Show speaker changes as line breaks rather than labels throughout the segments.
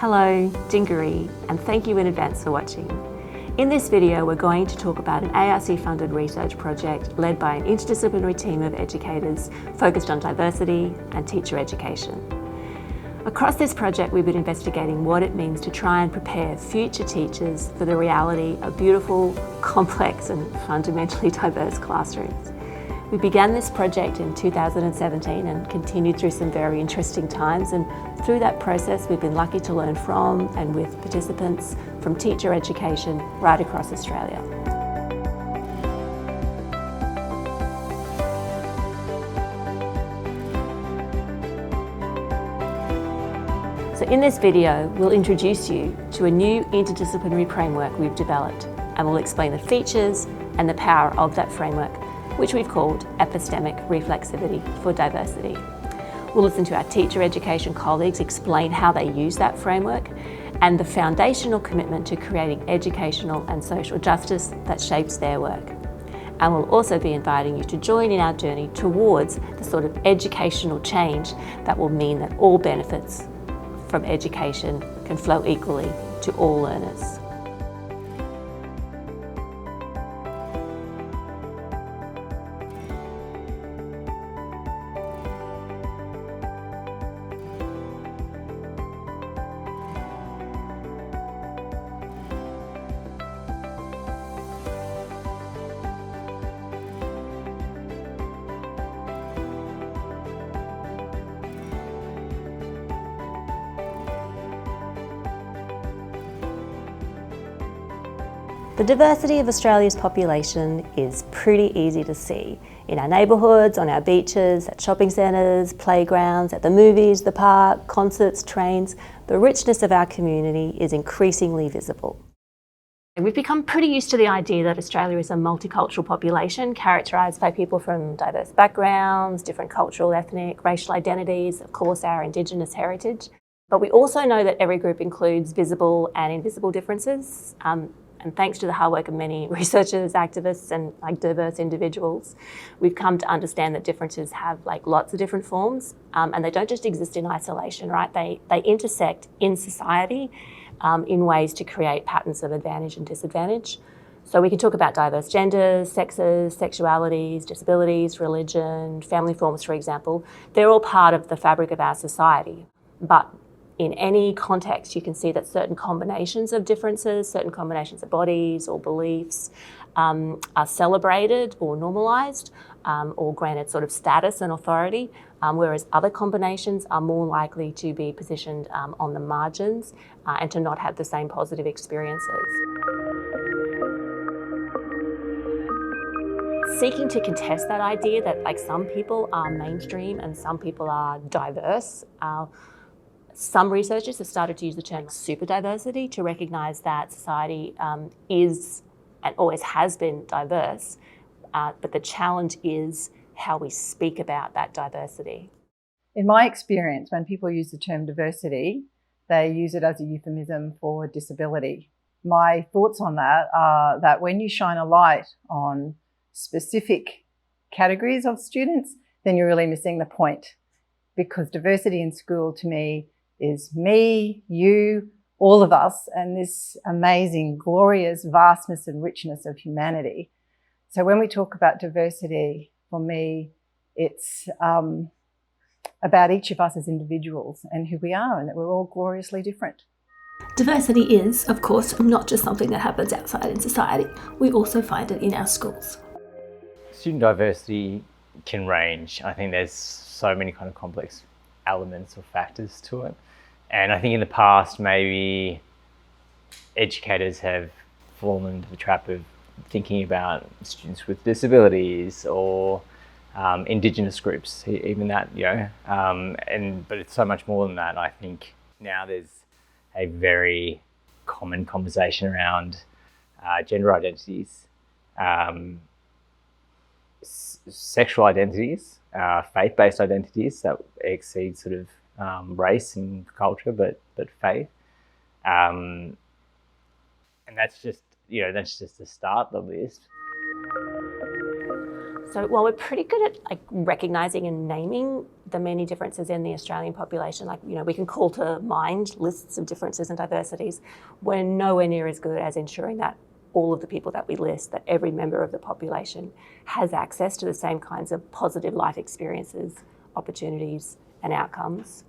Hello, Dingaree, and thank you in advance for watching. In this video, we're going to talk about an ARC-funded research project led by an interdisciplinary team of educators focused on diversity and teacher education. Across this project, we've been investigating what it means to try and prepare future teachers for the reality of beautiful, complex, and fundamentally diverse classrooms. We began this project in 2017 and continued through some very interesting times, and through that process we've been lucky to learn from and with participants from teacher education right across Australia. So in this video we'll introduce you to a new interdisciplinary framework we've developed, and we'll explain the features and the power of that framework, which we've called Epistemic reflexivity for diversity. We'll listen to our teacher education colleagues explain how they use that framework and the foundational commitment to creating educational and social justice that shapes their work. And we'll also be inviting you to join in our journey towards the sort of educational change that will mean that all benefits from education can flow equally to all learners. The diversity of Australia's population is pretty easy to see in our neighbourhoods, on our beaches, at shopping centres, playgrounds, at the movies, the park, concerts, trains. The richness of our community is increasingly visible. And we've become pretty used to the idea that Australia is a multicultural population characterised by people from diverse backgrounds, different cultural, ethnic, racial identities, of course our Indigenous heritage. But we also know that every group includes visible and invisible differences. And thanks to the hard work of many researchers, activists, and diverse individuals, we've come to understand that differences have lots of different forms, and they don't just exist in isolation, right? They intersect in society in ways to create patterns of advantage and disadvantage. So we can talk about diverse genders, sexes, sexualities, disabilities, religion, family forms, for example. They're all part of the fabric of our society. But in any context, you can see that certain combinations of differences, certain combinations of bodies or beliefs are celebrated or normalised or granted sort of status and authority, whereas other combinations are more likely to be positioned on the margins and to not have the same positive experiences. Seeking to contest that idea that some people are mainstream and some people are diverse, some researchers have started to use the term super diversity to recognise that society is and always has been diverse, but the challenge is how we speak about that diversity.
In my experience, when people use the term diversity, they use it as a euphemism for disability. My thoughts on that are that when you shine a light on specific categories of students, then you're really missing the point, because diversity in school to me is me, you, all of us, and this amazing, glorious vastness and richness of humanity. So when we talk about diversity, for me, it's about each of us as individuals and who we are, and that we're all gloriously different.
Diversity is, of course, not just something that happens outside in society. We also find it in our schools.
Student diversity can range. I think there's so many kind of complex elements or factors to it. And I think in the past, maybe educators have fallen into the trap of thinking about students with disabilities or Indigenous groups, even that, but it's so much more than that. I think now there's a very common conversation around gender identities, sexual identities, faith-based identities that exceed sort of race and culture, but faith, and that's just the start of the list.
So while we're pretty good at recognising and naming the many differences in the Australian population, like, we can call to mind lists of differences and diversities, we're nowhere near as good as ensuring that all of the people that we list, that every member of the population has access to the same kinds of positive life experiences, opportunities and outcomes.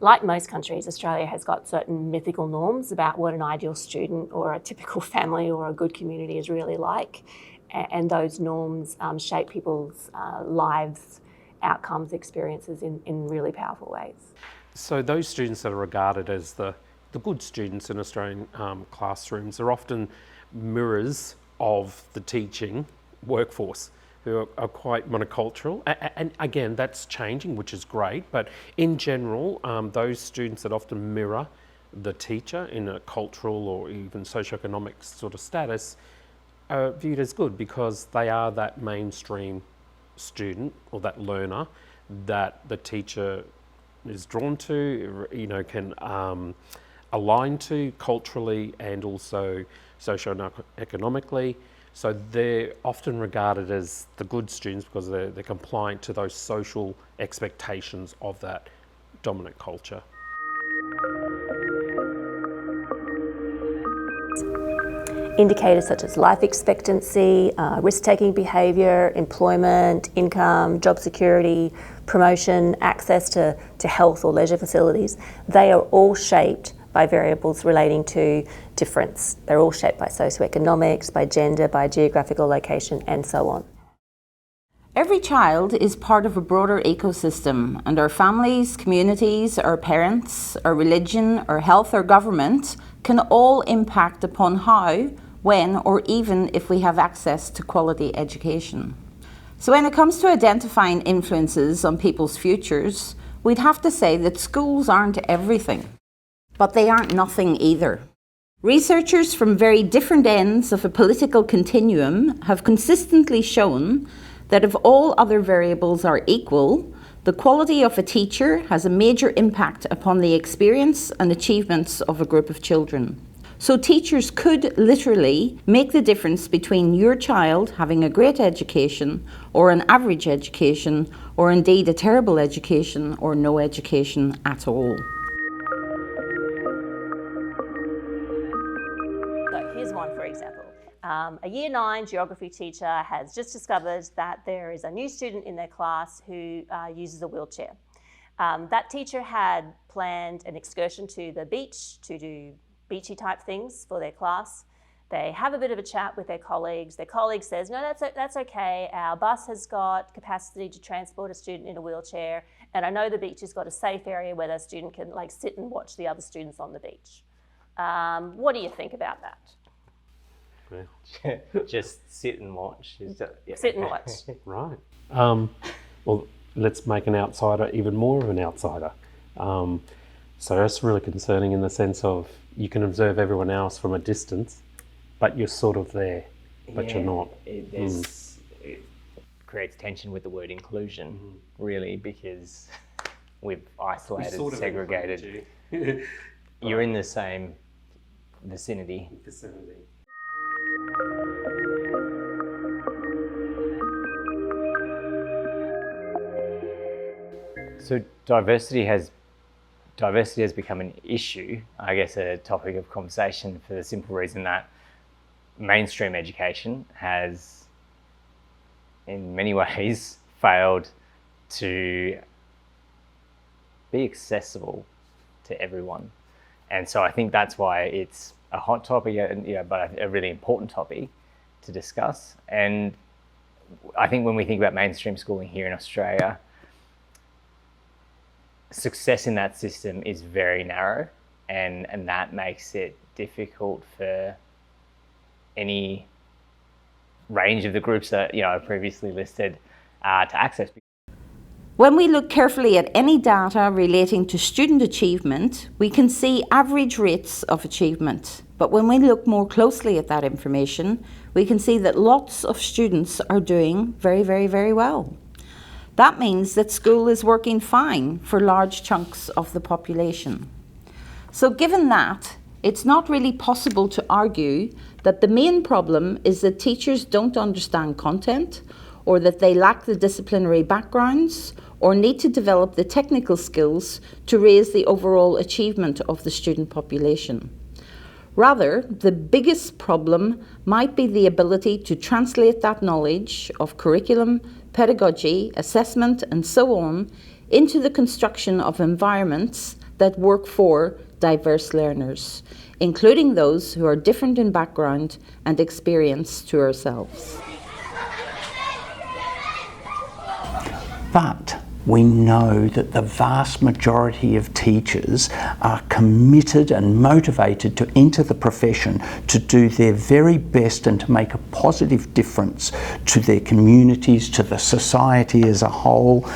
Like most countries, Australia has got certain mythical norms about what an ideal student or a typical family or a good community is really like. And those norms shape people's lives, outcomes, experiences in really powerful ways.
So those students that are regarded as the good students in Australian classrooms are often mirrors of the teaching workforce, who are quite monocultural. And again, that's changing, which is great, but in general, those students that often mirror the teacher in a cultural or even socioeconomic sort of status are viewed as good because they are that mainstream student or that learner that the teacher is drawn to, can align to culturally and also socioeconomically. So they're often regarded as the good students because they're compliant to those social expectations of that dominant culture.
Indicators such as life expectancy, risk-taking behaviour, employment, income, job security, promotion, access to health or leisure facilities, they are all shaped by variables relating to difference. They're all shaped by socioeconomics, by gender, by geographical location, and so on.
Every child is part of a broader ecosystem, and our families, communities, our parents, our religion, our health, our government can all impact upon how, when, or even if we have access to quality education. So when it comes to identifying influences on people's futures, we'd have to say that schools aren't everything, but they aren't nothing either. Researchers from very different ends of a political continuum have consistently shown that if all other variables are equal, the quality of a teacher has a major impact upon the experience and achievements of a group of children. So teachers could literally make the difference between your child having a great education or an average education, or indeed a terrible education or no education at all.
So here's one, for example. A Year 9 geography teacher has just discovered that there is a new student in their class who uses a wheelchair. That teacher had planned an excursion to the beach to do beachy type things for their class. They have a bit of a chat with their colleagues. Their colleague says, no, that's okay. Our bus has got capacity to transport a student in a wheelchair, and I know the beach has got a safe area where the student can sit and watch the other students on the beach. What do you think about that?
Just sit and watch.
Sit and watch.
Right. Well, let's make an outsider even more of an outsider. So that's really concerning in the sense of you can observe everyone else from a distance, but you're sort of there, but you're not.
It creates tension with the word inclusion, really, because we've isolated, segregated. You're in the same vicinity. So diversity has become an issue, I guess a topic of conversation, for the simple reason that mainstream education has, in many ways, failed to be accessible to everyone. And so I think that's why it's a hot topic, but a really important topic to discuss. And I think when we think about mainstream schooling here in Australia, success in that system is very narrow, and that makes it difficult for any range of the groups that I previously listed to access.
When we look carefully at any data relating to student achievement, we can see average rates of achievement. But when we look more closely at that information, we can see that lots of students are doing very, very, very well. That means that school is working fine for large chunks of the population. So given that, it's not really possible to argue that the main problem is that teachers don't understand content, or that they lack the disciplinary backgrounds, or need to develop the technical skills to raise the overall achievement of the student population. Rather, the biggest problem might be the ability to translate that knowledge of curriculum, pedagogy, assessment, and so on into the construction of environments that work for diverse learners, including those who are different in background and experience to ourselves.
But we know that the vast majority of teachers are committed and motivated to enter the profession to do their very best and to make a positive difference to their communities, to the society as a whole,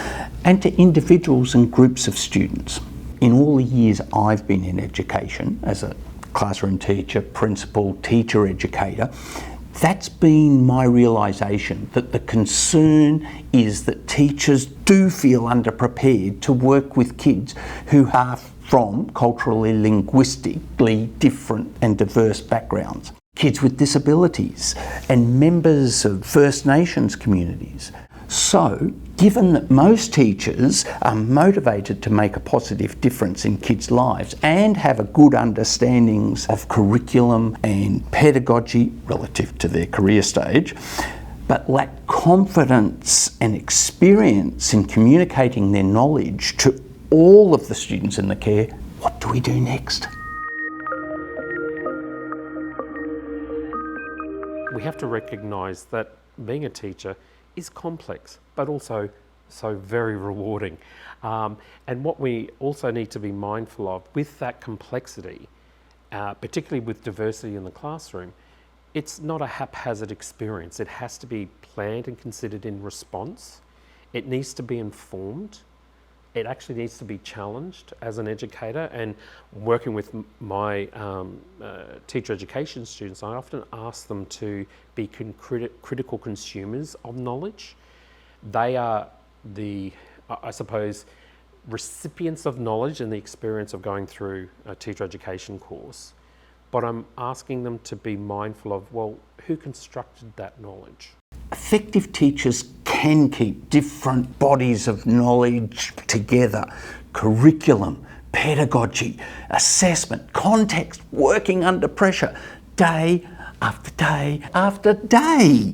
and to individuals and groups of students. In all the years I've been in education, as a classroom teacher, principal, teacher educator, that's been my realisation, that the concern is that teachers do feel underprepared to work with kids who are from culturally, linguistically different and diverse backgrounds. Kids with disabilities and members of First Nations communities. So, given that most teachers are motivated to make a positive difference in kids' lives and have a good understandings of curriculum and pedagogy relative to their career stage, but lack confidence and experience in communicating their knowledge to all of the students in the care, what do we do next?
We have to recognise that being a teacher is complex, but also so very rewarding. And what we also need to be mindful of with that complexity, particularly with diversity in the classroom, it's not a haphazard experience. It has to be planned and considered in response. It needs to be informed. It actually needs to be challenged as an educator. And working with my teacher education students, I often ask them to be critical consumers of knowledge. They are the, I suppose, recipients of knowledge and the experience of going through a teacher education course. But I'm asking them to be mindful of, well, who constructed that knowledge?
Effective teachers can keep different bodies of knowledge together. Curriculum, pedagogy, assessment, context, working under pressure, day after day after day.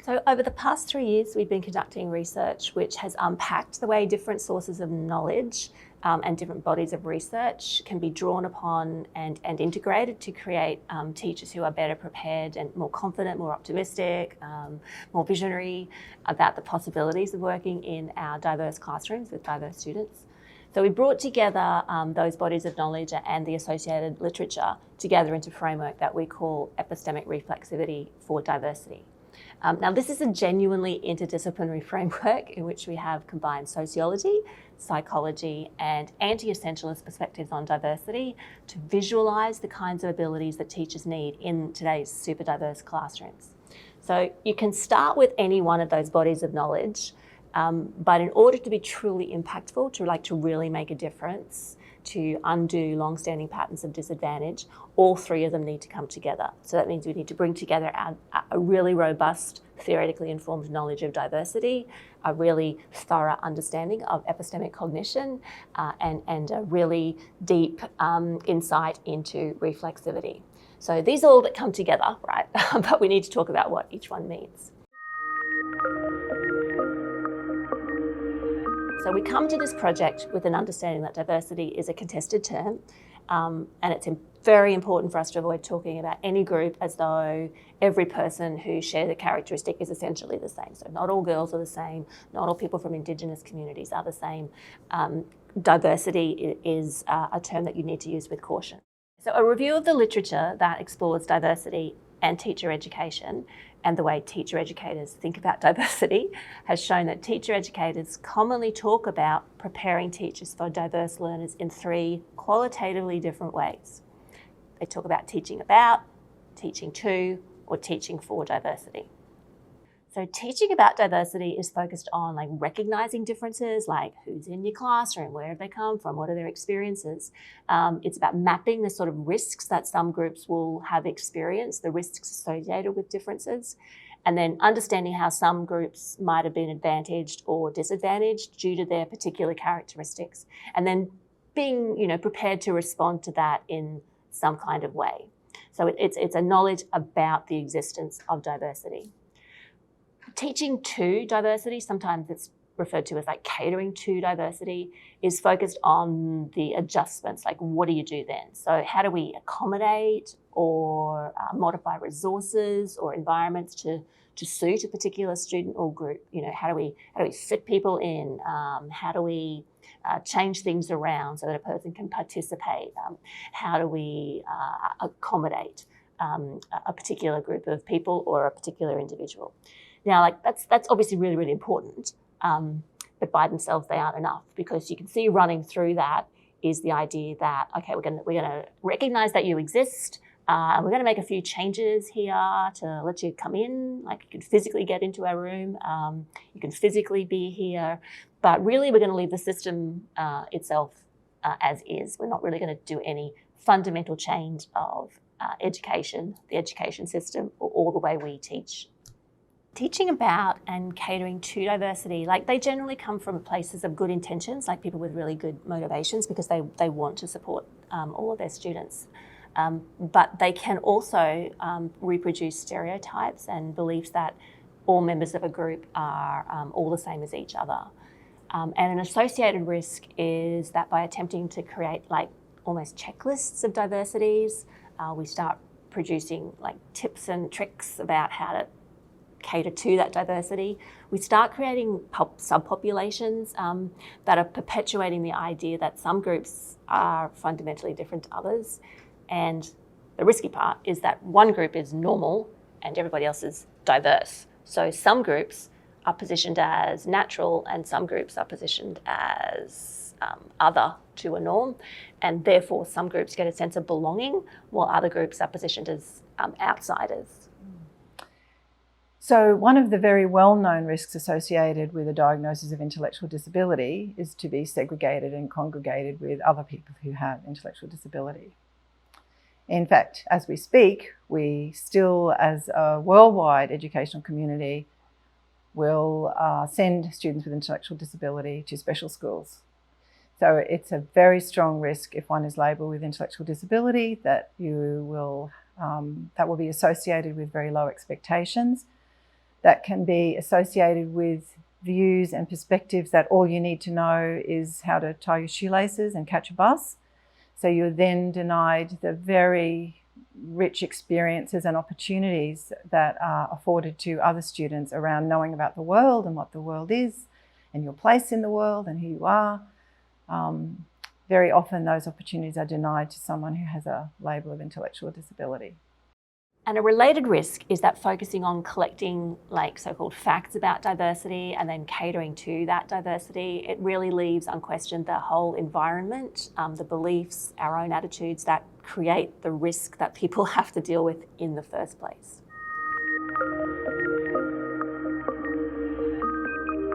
So over the past 3 years, we've been conducting research which has unpacked the way different sources of knowledge and different bodies of research can be drawn upon and integrated to create teachers who are better prepared and more confident, more optimistic, more visionary about the possibilities of working in our diverse classrooms with diverse students. So we brought together those bodies of knowledge and the associated literature together into a framework that we call epistemic reflexivity for diversity. Now, this is a genuinely interdisciplinary framework in which we have combined sociology, psychology, and anti-essentialist perspectives on diversity to visualise the kinds of abilities that teachers need in today's super diverse classrooms. So you can start with any one of those bodies of knowledge, but in order to be truly impactful, to really make a difference, to undo long-standing patterns of disadvantage, all three of them need to come together. So that means we need to bring together a really robust, theoretically informed knowledge of diversity, a really thorough understanding of epistemic cognition, and a really deep insight into reflexivity. So these are all that come together, right? But we need to talk about what each one means. So we come to this project with an understanding that diversity is a contested term, and it's very important for us to avoid talking about any group as though every person who shares a characteristic is essentially the same. So not all girls are the same, not all people from Indigenous communities are the same. Diversity is a term that you need to use with caution. So a review of the literature that explores diversity and teacher education and the way teacher educators think about diversity has shown that teacher educators commonly talk about preparing teachers for diverse learners in three qualitatively different ways. They talk about teaching about, teaching to, or teaching for diversity. So teaching about diversity is focused on recognizing differences, like who's in your classroom, where have they come from, what are their experiences. It's about mapping the sort of risks that some groups will have experienced, the risks associated with differences, and then understanding how some groups might have been advantaged or disadvantaged due to their particular characteristics, and then being, prepared to respond to that in some kind of way. So it's a knowledge about the existence of diversity. Teaching to diversity, sometimes it's referred to as like catering to diversity, is focused on the adjustments, like what do you do then? So how do we accommodate or modify resources or environments to suit a particular student or group? How do we fit people in? How do we change things around so that a person can participate? How do we accommodate a particular group of people or a particular individual? Now, that's obviously really, really important, but by themselves they aren't enough, because you can see running through that is the idea that, okay, we're gonna recognise that you exist, and we're gonna make a few changes here to let you come in, like you can physically get into our room, you can physically be here, but really we're gonna leave the system itself as is. We're not really gonna do any fundamental change of education, the education system, or the way we teach. Teaching about and catering to diversity, they generally come from places of good intentions, like people with really good motivations because they want to support all of their students. But they can also reproduce stereotypes and beliefs that all members of a group are all the same as each other. And an associated risk is that by attempting to create almost checklists of diversities, we start producing tips and tricks about how to cater to that diversity. We start creating subpopulations that are perpetuating the idea that some groups are fundamentally different to others. And the risky part is that one group is normal and everybody else is diverse. So some groups are positioned as natural and some groups are positioned as other to a norm. And therefore some groups get a sense of belonging while other groups are positioned as outsiders.
So one of the very well-known risks associated with a diagnosis of intellectual disability is to be segregated and congregated with other people who have intellectual disability. In fact, as we speak, we still, as a worldwide educational community, will send students with intellectual disability to special schools. So it's a very strong risk if one is labelled with intellectual disability that will be associated with very low expectations. That can be associated with views and perspectives that all you need to know is how to tie your shoelaces and catch a bus. So you're then denied the very rich experiences and opportunities that are afforded to other students around knowing about the world and what the world is and your place in the world and who you are. Very often those opportunities are denied to someone who has a label of intellectual disability.
And a related risk is that focusing on collecting so-called facts about diversity and then catering to that diversity, it really leaves unquestioned the whole environment, the beliefs, our own attitudes that create the risk that people have to deal with in the first place.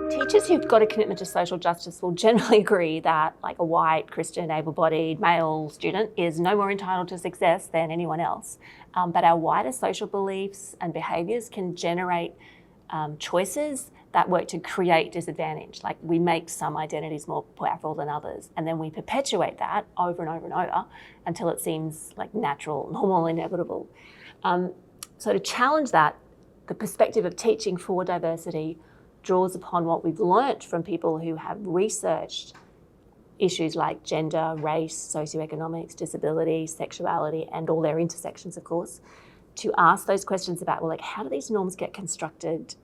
Teachers who've got a commitment to social justice will generally agree that a white, Christian, able-bodied male student is no more entitled to success than anyone else. But our wider social beliefs and behaviours can generate choices that work to create disadvantage. We make some identities more powerful than others, and then we perpetuate that over and over and over until it seems natural, normal, inevitable. So to challenge that, the perspective of teaching for diversity draws upon what we've learnt from people who have researched issues like gender, race, socioeconomics, disability, sexuality, and all their intersections, of course, to ask those questions about, how do these norms get constructed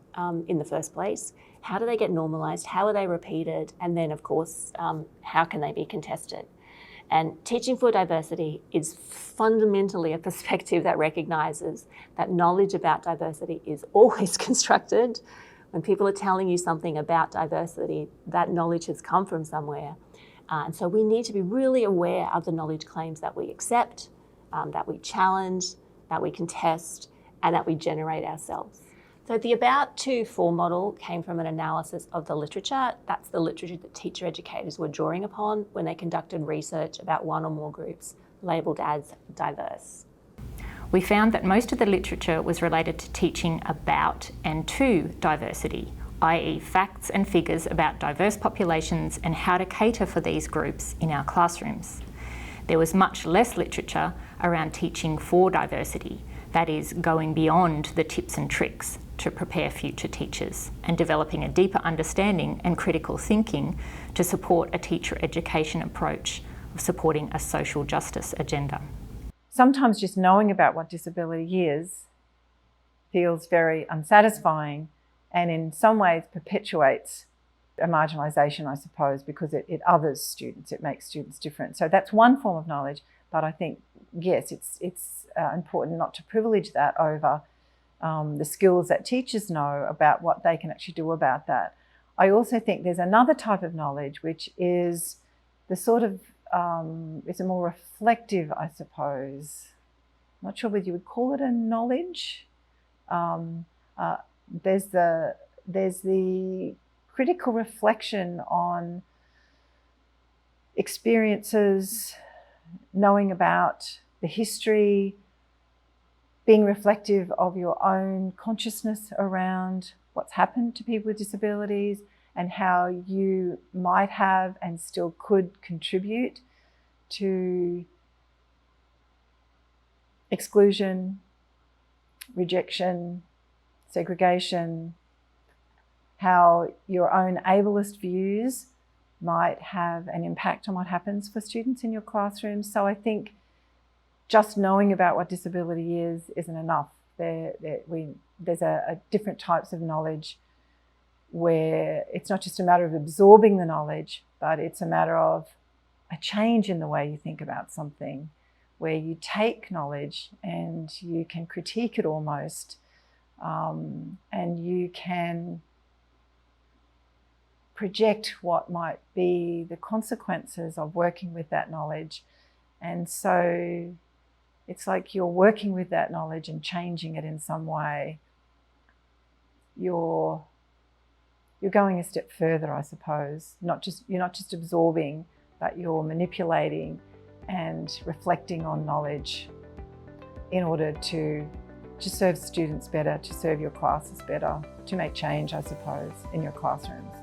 in the first place? How do they get normalised? How are they repeated? And then, of course, how can they be contested? And teaching for diversity is fundamentally a perspective that recognises that knowledge about diversity is always constructed. When people are telling you something about diversity, that knowledge has come from somewhere. And so we need to be really aware of the knowledge claims that we accept, that we challenge, that we contest, and that we generate ourselves. So the About to For model came from an analysis of the literature. That's the literature that teacher educators were drawing upon when they conducted research about one or more groups labelled as diverse.
We found that most of the literature was related to teaching about and to diversity, i.e. facts and figures about diverse populations and how to cater for these groups in our classrooms. There was much less literature around teaching for diversity, that is, going beyond the tips and tricks to prepare future teachers and developing a deeper understanding and critical thinking to support a teacher education approach of supporting a social justice agenda.
Sometimes just knowing about what disability is feels very unsatisfying and in some ways perpetuates a marginalisation, I suppose, because it others students, it makes students different. So that's one form of knowledge, but I think, yes, it's important not to privilege that over the skills that teachers know about what they can actually do about that. I also think there's another type of knowledge which is the sort of, it's a more reflective, I suppose. I'm not sure whether you would call it a knowledge. There's the critical reflection on experiences, knowing about the history, being reflective of your own consciousness around what's happened to people with disabilities and how you might have and still could contribute to exclusion, rejection, segregation, how your own ableist views might have an impact on what happens for students in your classrooms. So I think just knowing about what disability is isn't enough. There's a different types of knowledge where it's not just a matter of absorbing the knowledge, but it's a matter of a change in the way you think about something, where you take knowledge and you can critique it almost, and you can project what might be the consequences of working with that knowledge. And so it's like you're working with that knowledge and changing it in some way. You're going a step further, I suppose. You're not just absorbing, but you're manipulating and reflecting on knowledge in order to serve students better, to serve your classes better, to make change, I suppose, in your classrooms.